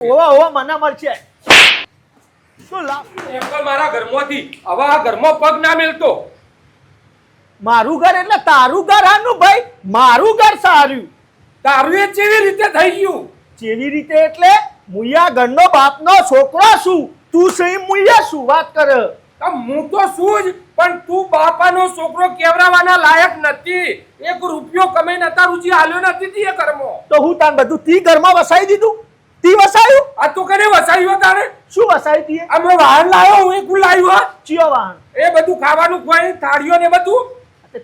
ઓવા મને મળશે તો મારા ઘરમાંથી હવે આ ઘરમાં પગ ના મેલતો. મારું ઘર એટલે તારું ઘર આનું ભાઈ, મારું ઘર સારું. તારું એ કેવી રીતે થઈ ગયું? કેવી રીતે એટલે મુયા ઘરનો બાપનો છોકરો છું, તું સહી મુયા શું વાત કરે? હું તો શું જ, પણ તું બાપાનો છોકરો કેવરાવાના લાયક નથી. એક રૂપિયો કમાઈને તારુજી હાલ્યો નથી એ ઘરમાં. તો હું તાન બધું તી ઘરમાં વસાઈ દીધું? તી વસાયું? આ તું કરે વસાવ્યો તારે? શું વસાઈ દી? અમે વાહન લાવ્યો, હું એકું લાવ્યો. ચિયો વાહન? એ બધું ખાવાનું ખવાય, થાળીઓ ને બધું.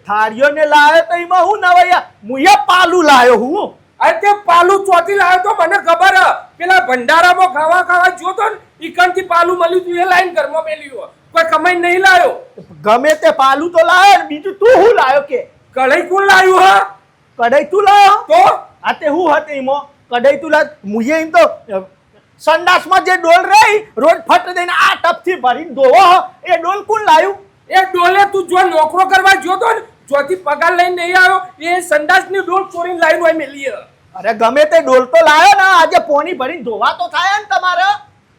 થાળીઓ ને લાવ્યો તો એમાં હું નવાયા મુયા પાલું લાવ્યો હું. અરે તે પાલું ચોથી લાવ્યો તો મને ખબર હ. પેલા ભંડારામાં ખાવા જોતો ને ઈકણથી પાલું મળ્યું તું એ લાઈન ઘરમાં મેલ્યું. કોઈ કમાઈ નહીં લાવ્યો. ગમે તે પાલું તો લાવ્યો ને બીજું તું હું લાવ્યો કે? કઢાઈ કોણ લાવ્યું? હા કઢાઈ તું લાવ્યો તો? આ તે હું હતી એમાં કઢાઈ તું લાવ? મુયે એમ તો સંડાસમાં જે ડોલ રહી રોજ ફટ દઈને આ ટપથી ભરીને ધોવો એ ડોલ કોણ લાવ્યું? એ ડોલે તું જો નોકરો કરવા જોતો ને જોથી પગાર લઈને નહીં આવ્યો એ સંડાસની ડોલ ચોરીને લાઈન હોય મેલી. અરે ગમે તે ડોલ તો લાવ્યો ને, આજે પોણી ભરીને ધોવા તો થાય ને તમારે.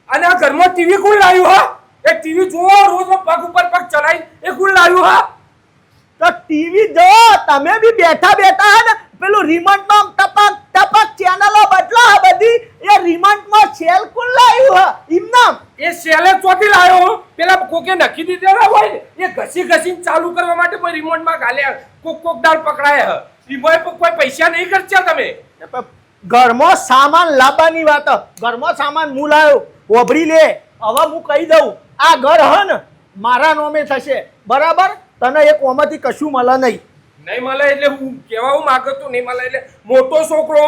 અને આ ઘરમાં ટીવી કોણ લાવ્યું? હા એ ટીવી જોવો રોજ પગ ઉપર પગ ચડાઈ એ કોણ લાવ્યું? હા તો ટીવી જો તમે બી બેઠા બેઠા ને પેલું રિમોટ માં ટપક ટપક ચેનલો બદલો બધી એ રિમોટ માં સેલ કોણ લાવ્યું? ઇમનામ એ સેલે ચોથી લાવ્યો. પેલા કોકે નખી દીધેલા હોય ને એ ઘસી ઘસીને ચાલુ કરવા માટે કોઈ રિમોટ માં ગાલ્યા કોક દાળ પકડાય. રિમોટ પર કોઈ પૈસા નહીં ખર્ચ્યા તમે. ઘરમાં સામાન લાવવાની વાત, ઘરમાં સામાન હું લાવ્યો ઓભળી લે. હવે હું કહી દઉં આ ઘર હ ને મારા નામે થશે બરાબર. તને એક ઓમાંથી કશું મળે નહીં. નહીં મળે એટલે હું કેવા હું માંગતો નહીં મળે એટલે મોટો છોકરો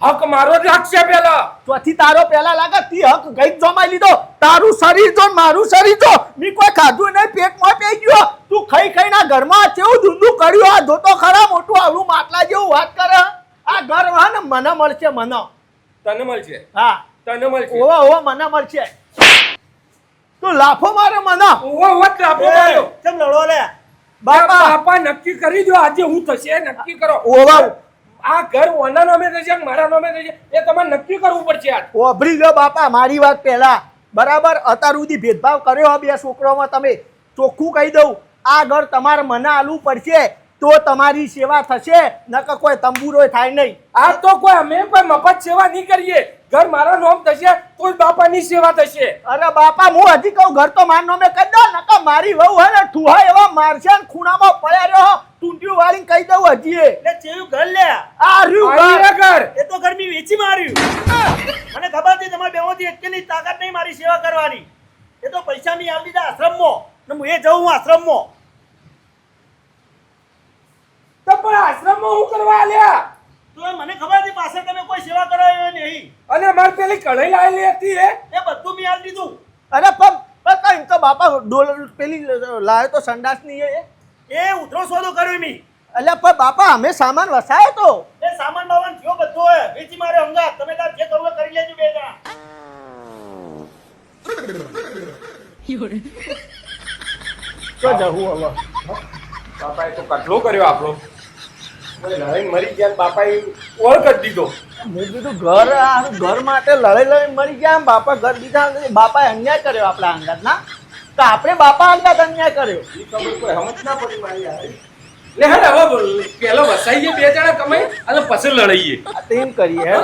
હક મારો જ લાગશે પેલા. ચોથી તારો પેલા લાગે તી હક ગઈ જમાઈ લીધો. તારું શરીર જો મારું શરીર જો મી કોઈ ખાધું નહીં પેટમાં પી ગયો. તું ખાઈ ખાઈ ના ઘરમાં કેવું ધૂંધું કર્યું. આ જોતો ખરા મોટું આવડું માટલા જેવું વાત કરે. આ ઘર હા ને મને મળશે મને. તને મળશે? હા તને મળશે. ઓવા ઓવા મને મળશે. તું લાફો મારે મને. ઓવા ઓવા લાફો માર્યો. કેમ લડો લે? બાપા નક્કી કરી દો આજે હું થશે નક્કી કરો. ઓવા આ ઘર ઓના નામે થશે મારા નામે થશે એ તમારે નક્કી કરવું પડશે. આજ ઓભરી લો બાપા મારી વાત પહેલા બરાબર. અત્યાર સુધી ભેદભાવ કર્યો બે છોકરામાં તમે. ચોખ્ખું કહી દઉં આ ઘર તમારે મને આલવું પડશે તો તમારી સેવા થશે, નકર કોઈ તંબુરો થાય નહીં. આ તો કોઈ અમે કોઈ મફત સેવા નહીં કરીએ. ઘર મારા નામ થશે તો બાપાની સેવા થશે. અરે બાપા હું હજી કહું ઘર તો મારા નામે કરી દો, નકર મારી વહુ હે ને ઠુહા એવા મારશે ને ખૂણામાં પડ્યા રહ્યો ટૂંટિયું વાળીને કહી દઉં હજી. એટલે ચેવું ઘર લે આ રહ્યું ઘર. એ તો ઘર મી વેચી માર્યું. મને ખબર હતી તમારે બેમાંથી એકની તાકાત નહીં મારી સેવા કરવાની. એ તો પૈસા મી આલી દીધા આશ્રમમાં ને હું એ જઉં આશ્રમમાં. તો પણ આશ્રમમાં હું કરવા આલ્યા? તો મને ખબર હતી પાછળ તમે કોઈ સેવા કરાવી નહીં. અને માર પેલી કઢાઈ લાવેલી હતી એ બધું મી આલી દીધું. અરે પણ કઈ તો બાપા ડોલ પેલી લાવ્યો તો સંડાસની એ ઉતરો સોદો કર્યો મી. એટલે પણ બાપા અમે સામાન વસાયો તો એ સામાન બાવન થયો બધો હે વેચી મારે અંગાત. તમે તાર જે કરવું કરી લેજો બે જણા. તો જહું હવે બાપાએ તો કટલો કર્યો આપણો. મરી ગયા બાપાએ ઓળ કરી દીધો. મેં કીધું ઘર માટે લડાઈ મરી ગયા. બાપા ઘર દીધા બાપાએ અન્યાય કર્યો આપણા અંગાત ના. તો આપણે બાપા અંગાત અન્યાય કર્યો એ ખબર કોઈ સમજ ના પડી મારી યાર. લે હે હવે પેલો વસાઈએ બે જણા કમાઈ અને પછી લડાઈએ. તેમ કરીએ હે.